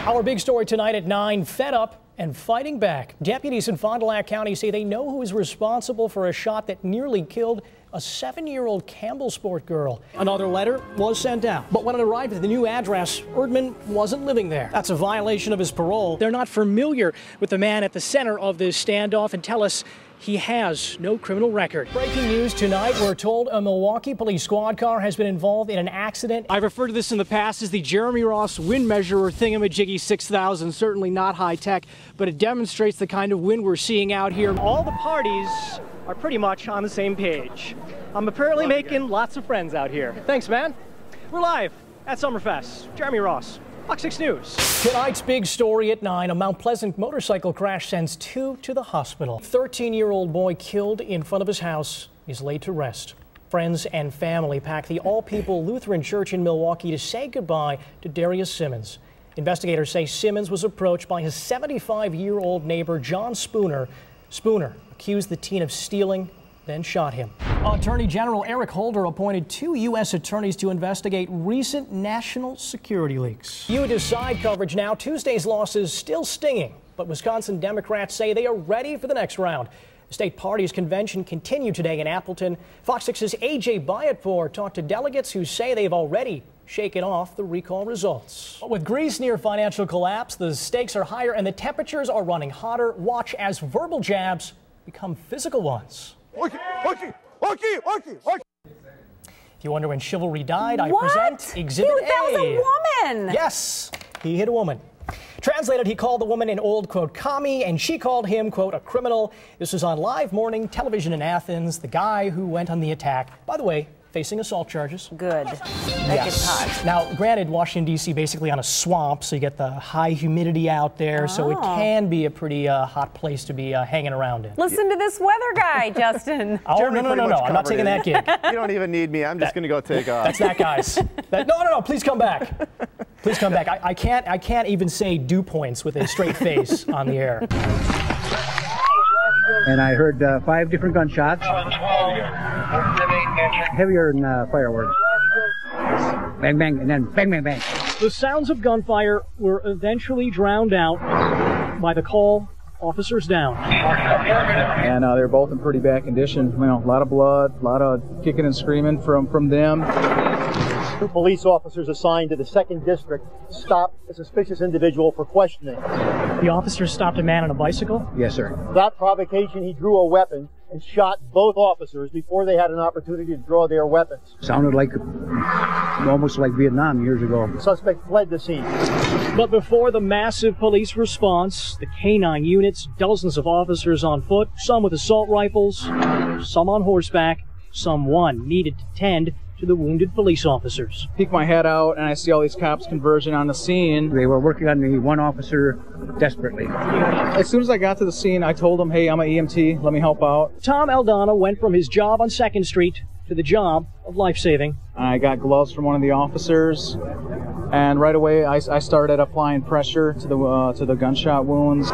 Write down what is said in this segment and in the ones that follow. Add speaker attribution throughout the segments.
Speaker 1: Our big story tonight at 9, fed up and fighting back. Deputies in Fond du Lac County say they know who is responsible for a shot that nearly killed a 7-year-old Campbellsport girl. Another letter was sent out, but when it arrived at the new address, Erdman wasn't living there. That's a violation of his parole. They're not familiar with the man at the center of this standoff and tell us he has no criminal record. Breaking news tonight, we're told a Milwaukee police squad car has been involved in an accident. I've referred to this in the past as the Jeremy Ross wind measurer thingamajiggy 6000. Certainly not high tech, but it demonstrates the kind of wind we're seeing out here. All the parties are pretty much on the same page. I'm apparently making lots of friends out here. Thanks, man. We're live at Summerfest. Jeremy Ross, Fox 6 News. Tonight's big story at 9, a Mount Pleasant motorcycle crash sends 2 to the hospital. 13-year-old boy killed in front of his house is laid to rest. Friends and family packed the All-People Lutheran Church in Milwaukee to say goodbye to Darius Simmons. Investigators say Simmons was approached by his 75-year-old neighbor, John Spooner. Spooner accused the teen of stealing, then shot him. Attorney General Eric Holder appointed 2 U.S. attorneys to investigate recent national security leaks. You Decide coverage now. Tuesday's loss is still stinging, but Wisconsin Democrats say they are ready for the next round. The state party's convention continued today in Appleton. Fox 6's A.J. Bayatpour talked to delegates who say they've already shaken off the recall results. But with Greece near financial collapse, the stakes are higher and the temperatures are running hotter. Watch as verbal jabs become physical ones. If you wonder when chivalry died, I present Exhibit A.
Speaker 2: That was a woman!
Speaker 1: Yes, he hit a woman. Translated, he called the woman an old, quote, commie, and she called him, quote, a criminal. This was on live morning television in Athens. The guy who went on the attack, by the way, facing assault charges.
Speaker 2: Good. That gets hot.
Speaker 1: Now, granted, Washington, D.C. basically on a swamp, so you get the high humidity out there, so it can be a pretty hot place to be hanging around in.
Speaker 2: Listen to this weather guy, Justin.
Speaker 1: Oh, no, I'm not taking that gig.
Speaker 3: You don't even need me. I'm just going to go take off.
Speaker 1: That's that, guys. No, please come back. Please come back. I can't even say dew points with a straight face on the air.
Speaker 4: And I heard 5 different gunshots. Heavier than fireworks. Bang, bang, and then bang, bang, bang.
Speaker 1: The sounds of gunfire were eventually drowned out by the call, officers down.
Speaker 5: And they're both in pretty bad condition. You know, a lot of blood, a lot of kicking and screaming from them.
Speaker 6: 2 police officers assigned to the 2nd District stopped a suspicious individual for questioning.
Speaker 1: The officers stopped a man on a bicycle?
Speaker 4: Yes, sir.
Speaker 6: Without provocation, he drew a weapon and shot both officers before they had an opportunity to draw their weapons.
Speaker 4: Sounded like almost like Vietnam years ago.
Speaker 6: The suspect fled the scene.
Speaker 1: But before the massive police response, the K-9 units, dozens of officers on foot, some with assault rifles, some on horseback, someone needed to tend to the wounded police officers.
Speaker 5: Peek my head out and I see all these cops converging on the scene.
Speaker 4: They were working on the one officer desperately.
Speaker 5: As soon as I got to the scene, I told them, hey, I'm an EMT, let me help out.
Speaker 1: Tom Aldana went from his job on 2nd Street to the job of life-saving.
Speaker 5: I got gloves from one of the officers, and right away I started applying pressure to the gunshot wounds.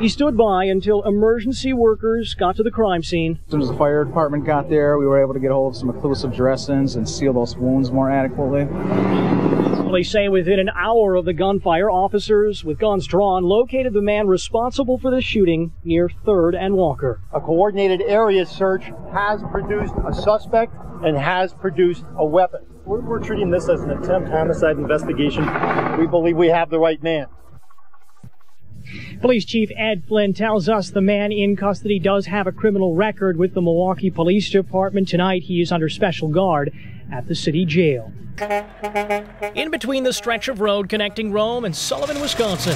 Speaker 1: He stood by until emergency workers got to the crime scene.
Speaker 5: As soon as the fire department got there, we were able to get a hold of some occlusive dressings and seal those wounds more adequately.
Speaker 1: Police say within an hour of the gunfire, officers with guns drawn located the man responsible for the shooting near 3rd and Walker.
Speaker 6: A coordinated area search has produced a suspect and has produced a weapon. We're treating this as an attempt homicide investigation. We believe we have the right man.
Speaker 1: Police Chief Ed Flynn tells us the man in custody does have a criminal record with the Milwaukee Police Department. Tonight, he is under special guard at the city jail. In between the stretch of road connecting Rome and Sullivan, Wisconsin,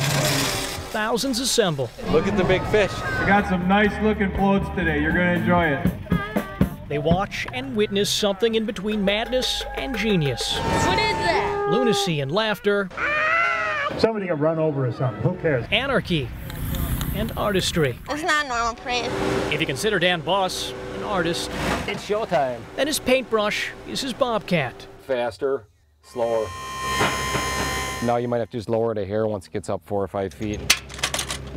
Speaker 1: thousands assemble.
Speaker 7: Look at the big fish.
Speaker 8: We got some nice looking floats today. You're going to enjoy it.
Speaker 1: They watch and witness something in between madness and genius.
Speaker 9: What is that?
Speaker 1: Lunacy and laughter.
Speaker 8: Somebody got run over or something. Who cares?
Speaker 1: Anarchy and artistry.
Speaker 9: It's not normal praise.
Speaker 1: If you consider Dan Boss an artist,
Speaker 7: It's showtime.
Speaker 1: then his paintbrush is his bobcat.
Speaker 7: Faster, slower. Now you might have to just lower it a hair once it gets up 4 or 5 feet.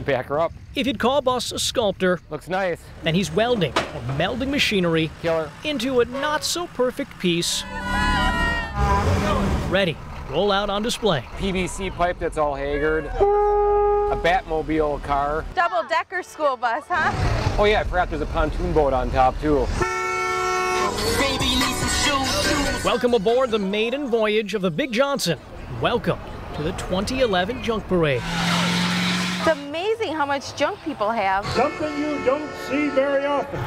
Speaker 7: Back her up.
Speaker 1: If you'd call Boss a sculptor,
Speaker 7: Looks nice.
Speaker 1: then he's welding or melding machinery
Speaker 7: Killer.
Speaker 1: into a not-so-perfect piece ready roll out on display.
Speaker 7: PVC pipe that's all haggard. A Batmobile car.
Speaker 2: Double-decker school bus, huh?
Speaker 7: Oh yeah, I forgot there's a pontoon boat on top too.
Speaker 1: Welcome aboard the maiden voyage of the Big Johnson. Welcome to the 2011 Junk Parade.
Speaker 2: It's amazing how much junk people have.
Speaker 6: Something you don't see very often.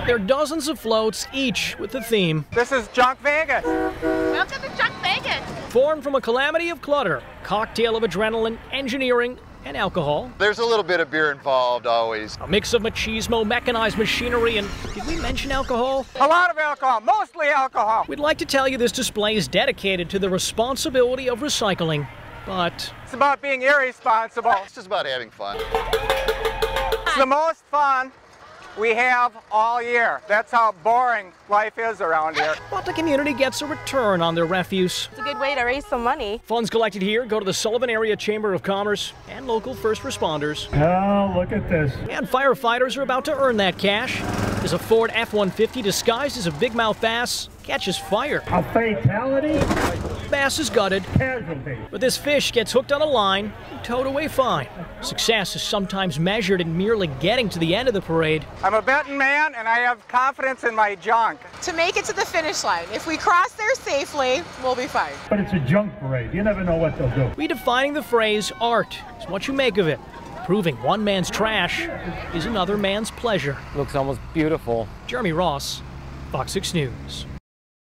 Speaker 1: There are dozens of floats, each with a theme.
Speaker 10: This is Junk Vegas.
Speaker 9: Welcome to Junk Vegas.
Speaker 1: Formed from a calamity of clutter, cocktail of adrenaline, engineering, and alcohol.
Speaker 3: There's a little bit of beer involved always.
Speaker 1: A mix of machismo, mechanized machinery, and did we mention alcohol?
Speaker 10: A lot of alcohol, mostly alcohol.
Speaker 1: We'd like to tell you this display is dedicated to the responsibility of recycling, but
Speaker 10: It's about being irresponsible.
Speaker 3: It's just about having fun.
Speaker 10: It's the most fun we have all year. That's how boring life is around here.
Speaker 1: but the community gets a return on their refuse.
Speaker 2: It's a good way to raise some money.
Speaker 1: Funds collected here go to the Sullivan Area Chamber of Commerce and local first responders.
Speaker 6: Oh, look at this.
Speaker 1: And firefighters are about to earn that cash as a Ford F-150 disguised as a big mouth bass catches fire.
Speaker 6: A fatality?
Speaker 1: Bass is gutted,
Speaker 6: Casualty.
Speaker 1: but this fish gets hooked on a line and towed away fine. Success is sometimes measured in merely getting to the end of the parade.
Speaker 10: I'm a betting man and I have confidence in my junk.
Speaker 11: To make it to the finish line. If we cross there safely, we'll be fine.
Speaker 6: But it's a junk parade. You never know what they'll do.
Speaker 1: Redefining the phrase art is what you make of it. Proving one man's trash is another man's pleasure.
Speaker 7: Looks almost beautiful.
Speaker 1: Jeremy Ross, Fox 6 News.